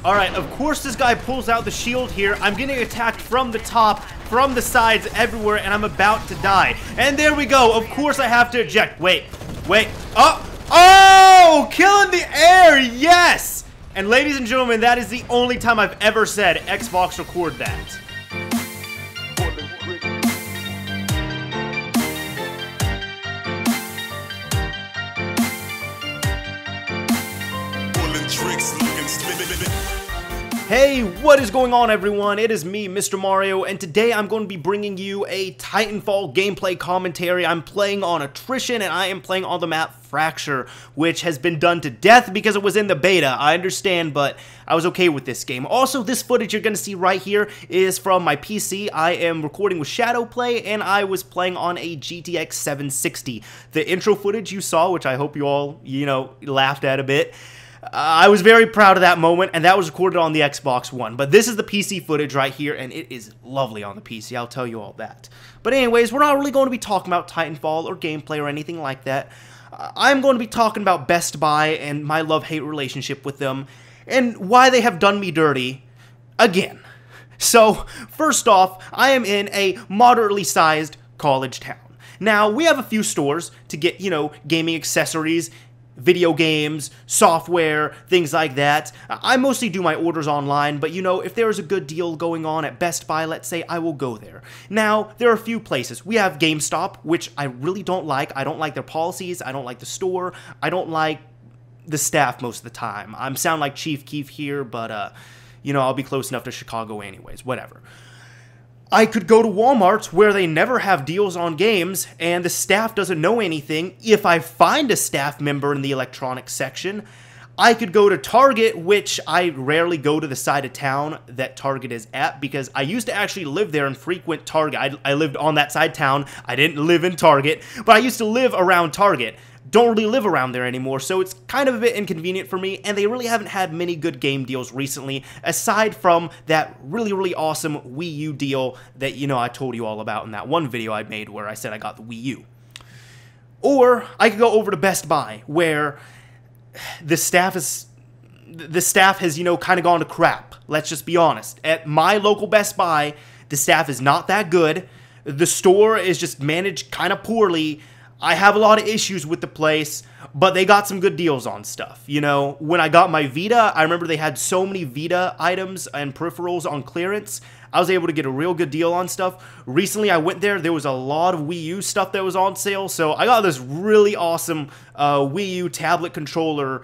Alright, of course this guy pulls out the shield here. I'm getting attacked from the top, from the sides, everywhere, and I'm about to die. And there we go. Of course I have to eject. Wait. Oh! Kill in the air! Yes! And ladies and gentlemen, that is the only time I've ever said Xbox record that. Hey, what is going on everyone? It is me, Mr. Mario, and today I'm going to be bringing you a Titanfall gameplay commentary. I'm playing on Attrition, and I am playing on the map Fracture, which has been done to death because it was in the beta. I understand, but I was okay with this game. Also, this footage you're going to see right here is from my PC. I am recording with Shadowplay, and I was playing on a GTX 760. The intro footage you saw, which I hope you all, laughed at a bit, I was very proud of that moment, and that was recorded on the Xbox One. But this is the PC footage right here, and it is lovely on the PC, I'll tell you all that. But anyways, we're not really going to be talking about Titanfall or gameplay or anything like that. I'm going to be talking about Best Buy and my love-hate relationship with them, and why they have done me dirty again. So, first off, I am in a moderately sized college town. Now, we have a few stores to get, gaming accessories, video games, software, things like that. I mostly do my orders online, but if there is a good deal going on at Best Buy, let's say, I will go there. Now, there are a few places. We have GameStop, which I really don't like. I don't like their policies. I don't like the store. I don't like the staff most of the time. I sound like Chief Keef here, but, I'll be close enough to Chicago anyways. Whatever. I could go to Walmart, where they never have deals on games, and the staff doesn't know anything. If I find a staff member in the electronics section, I could go to Target, which I rarely go to the side of town that Target is at, because I used to actually live there and frequent Target. I lived on that side of town. I didn't live in Target, but I used to live around Target. Don't really live around there anymore, so it's kind of a bit inconvenient for me, and they really haven't had many good game deals recently, aside from that really awesome Wii U deal that, I told you all about in that one video I made where I said I got the Wii U. Or, I could go over to Best Buy, where the staff has, kind of gone to crap. Let's just be honest. At my local Best Buy, the staff is not that good. The store is just managed kind of poorly. I have a lot of issues with the place, but they got some good deals on stuff. When I got my Vita, I remember they had so many Vita items and peripherals on clearance. I was able to get a real good deal on stuff. Recently, I went there was a lot of Wii U stuff that was on sale, so I got this really awesome Wii U tablet controller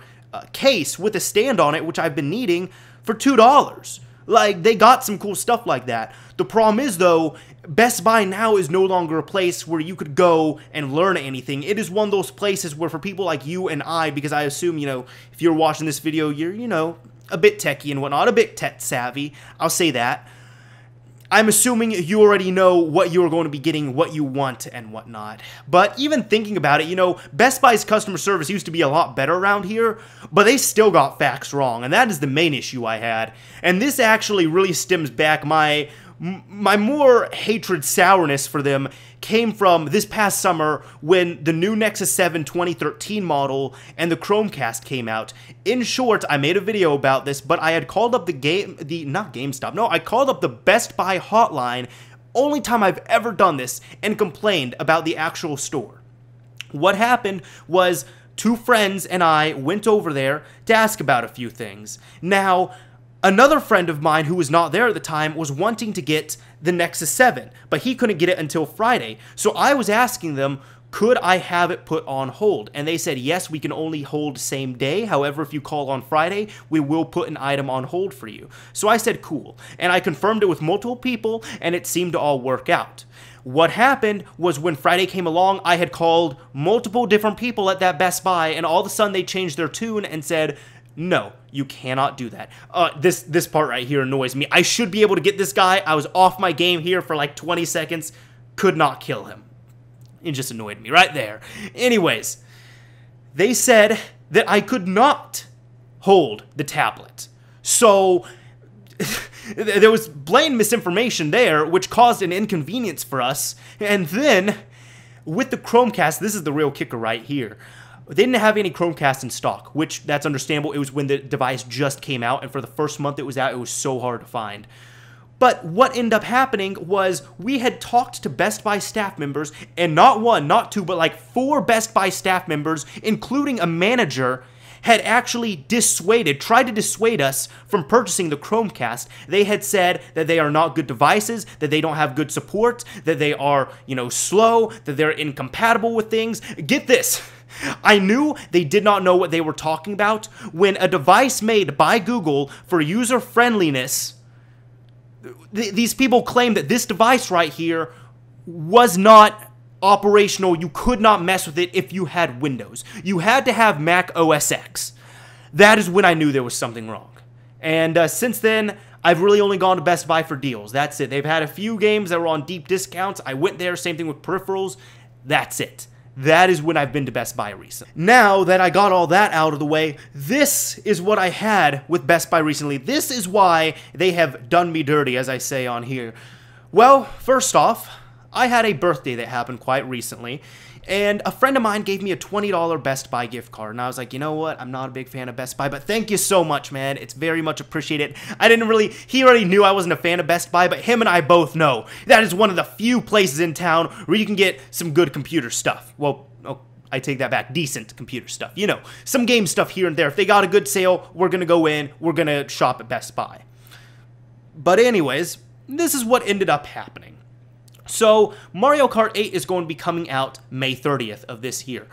case with a stand on it, which I've been needing, for $2. Like, they got some cool stuff like that. The problem is, though, Best Buy now is no longer a place where you could go and learn anything. It is one of those places where for people like you and I, because I assume, if you're watching this video, you're, a bit techie and whatnot, a bit tech savvy. I'll say that. I'm assuming you already know what you're going to be getting, what you want, and whatnot. But even thinking about it, Best Buy's customer service used to be a lot better around here, but they still got facts wrong, and that is the main issue I had. And this actually really stems back my more hatred, sourness for them came from this past summer when the new Nexus 7 2013 model and the Chromecast came out. In short, I made a video about this, but I had called up I called up the Best Buy hotline, only time I've ever done this, and complained about the actual store. What happened was two friends and I went over there to ask about a few things. Now, another friend of mine who was not there at the time was wanting to get the Nexus 7, but he couldn't get it until Friday. So I was asking them, could I have it put on hold? And they said, yes, we can only hold same day. However, if you call on Friday, we will put an item on hold for you. So I said, cool. And I confirmed it with multiple people, and it seemed to all work out. What happened was when Friday came along, I had called multiple different people at that Best Buy, and all of a sudden they changed their tune and said, no, you cannot do that. This part right here annoys me. I should be able to get this guy. I was off my game here for like 20 seconds. Could not kill him. It just annoyed me right there. Anyways, they said that I could not hold the tablet. So there was blatant misinformation there, which caused an inconvenience for us. And then with the Chromecast, this is the real kicker right here. They didn't have any Chromecast in stock, which that's understandable. It was when the device just came out, and for the first month it was out, it was so hard to find. But what ended up happening was we had talked to Best Buy staff members, and not one, not two, but like 4 Best Buy staff members, including a manager, had actually tried to dissuade us from purchasing the Chromecast. They had said that they are not good devices, that they don't have good support, that they are, slow, that they're incompatible with things. Get this. I knew they did not know what they were talking about when a device made by Google for user friendliness, these people claim that this device right here was not operational. You could not mess with it if you had Windows. You had to have Mac OS X. That is when I knew there was something wrong. And since then, I've really only gone to Best Buy for deals. That's it. They've had a few games that were on deep discounts. I went there, same thing with peripherals. That's it. That is when I've been to Best Buy recently. Now that I got all that out of the way, this is what I had with Best Buy recently. This is why they have done me dirty, as I say on here. Well, first off, I had a birthday that happened quite recently, and a friend of mine gave me a $20 Best Buy gift card, and I was like, you know what, I'm not a big fan of Best Buy, but thank you so much, man, it's very much appreciated. He already knew I wasn't a fan of Best Buy, but him and I both know that is one of the few places in town where you can get some good computer stuff. Well, I take that back, decent computer stuff, some game stuff here and there. If they got a good sale, we're gonna go in, we're gonna shop at Best Buy. But anyways, this is what ended up happening. So, Mario Kart 8 is going to be coming out May 30th of this year.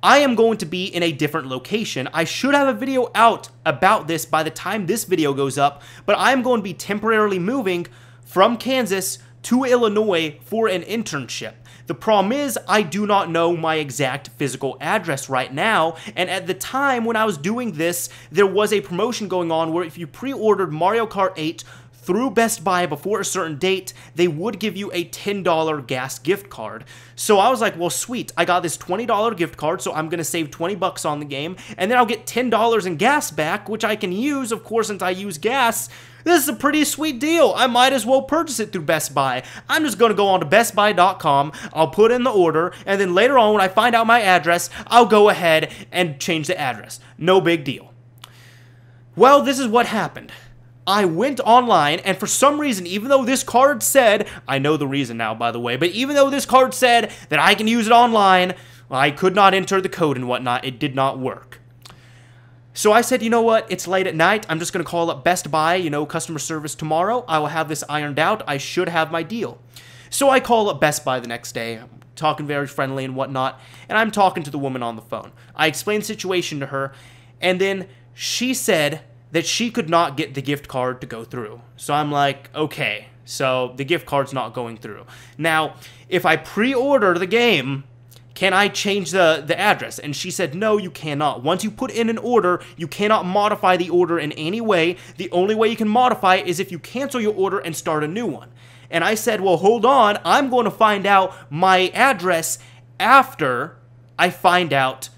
I am going to be in a different location. I should have a video out about this by the time this video goes up, but I am going to be temporarily moving from Kansas to Illinois for an internship. The problem is, I do not know my exact physical address right now, and at the time when I was doing this, there was a promotion going on where if you pre-ordered Mario Kart 8 through Best Buy before a certain date, they would give you a $10 gas gift card. So I was like, well, sweet, I got this $20 gift card, so I'm gonna save 20 bucks on the game, and then I'll get $10 in gas back, which I can use, of course, since I use gas. This is a pretty sweet deal. I might as well purchase it through Best Buy. I'm just gonna go on to bestbuy.com, I'll put in the order, and then later on when I find out my address, I'll go ahead and change the address. No big deal. Well, this is what happened. I went online, and for some reason, even though this card said, I know the reason now, by the way, but even though this card said that I can use it online, I could not enter the code and whatnot. It did not work. So I said, you know what, it's late at night. I'm just going to call up Best Buy, customer service tomorrow. I will have this ironed out. I should have my deal. So I call up Best Buy the next day. I'm talking very friendly and whatnot, and I'm talking to the woman on the phone. I explained the situation to her, and then she said that she could not get the gift card to go through. So I'm like, okay, so the gift card's not going through. Now, if I pre-order the game, can I change the address? And she said, no, you cannot. Once you put in an order, you cannot modify the order in any way. The only way you can modify it is if you cancel your order and start a new one. And I said, well, hold on, I'm going to find out my address after I find out,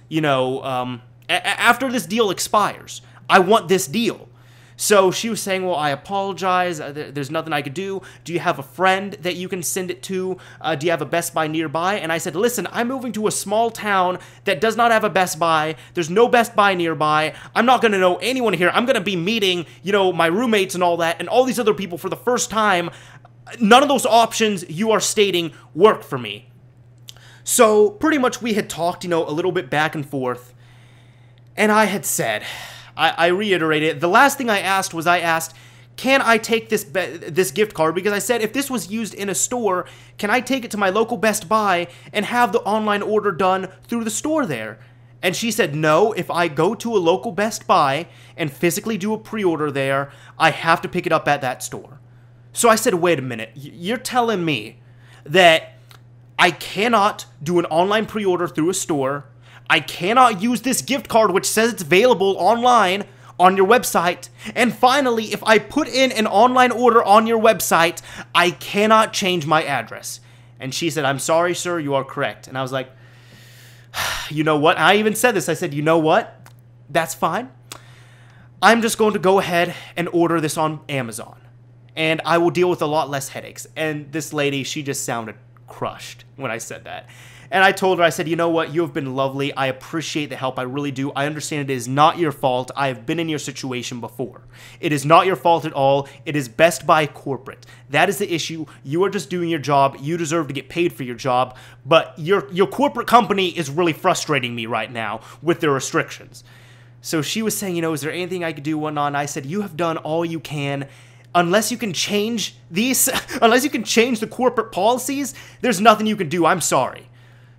after this deal expires. I want this deal. So she was saying, well, I apologize. There's nothing I could do. Do you have a friend that you can send it to? Do you have a Best Buy nearby? And I said, listen, I'm moving to a small town that does not have a Best Buy. There's no Best Buy nearby. I'm not going to know anyone here. I'm going to be meeting, my roommates and all that, and all these other people for the first time. None of those options you are stating work for me. So pretty much we had talked, a little bit back and forth, and I had said, I reiterated, the last thing I asked was can I take this gift card? Because I said, if this was used in a store, can I take it to my local Best Buy and have the online order done through the store there? And she said, no, if I go to a local Best Buy and physically do a pre-order there, I have to pick it up at that store. So I said, wait a minute, you're telling me that I cannot do an online pre-order through a store, I cannot use this gift card which says it's available online on your website, and finally, if I put in an online order on your website, I cannot change my address. And she said, I'm sorry, sir, you are correct. And I was like, you know what? I even said this. I said, you know what? That's fine. I'm just going to go ahead and order this on Amazon, and I will deal with a lot less headaches. And this lady, she just sounded crushed when I said that. And I told her, I said, you know what, you have been lovely. I appreciate the help. I really do. I understand it is not your fault. I have been in your situation before. It is not your fault at all. It is Best Buy corporate. That is the issue. You are just doing your job. You deserve to get paid for your job. But your corporate company is really frustrating me right now with their restrictions. So she was saying, you know, is there anything I could do, whatnot? And I said, you have done all you can. Unless you can change these, unless you can change the corporate policies, there's nothing you can do. I'm sorry.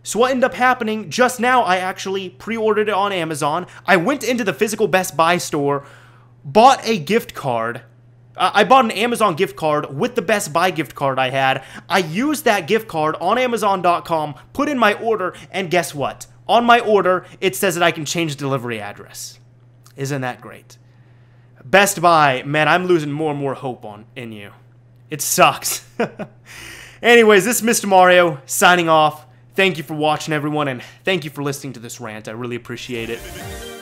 So what ended up happening, just now I actually pre-ordered it on Amazon. I went into the physical Best Buy store, bought a gift card. I bought an Amazon gift card with the Best Buy gift card I had. I used that gift card on Amazon.com, put in my order, and guess what? On my order, it says that I can change the delivery address. Isn't that great? Best Buy, man, I'm losing more and more hope in you. It sucks. Anyways, this is Mr. Mario, signing off. Thank you for watching, everyone, and thank you for listening to this rant. I really appreciate it.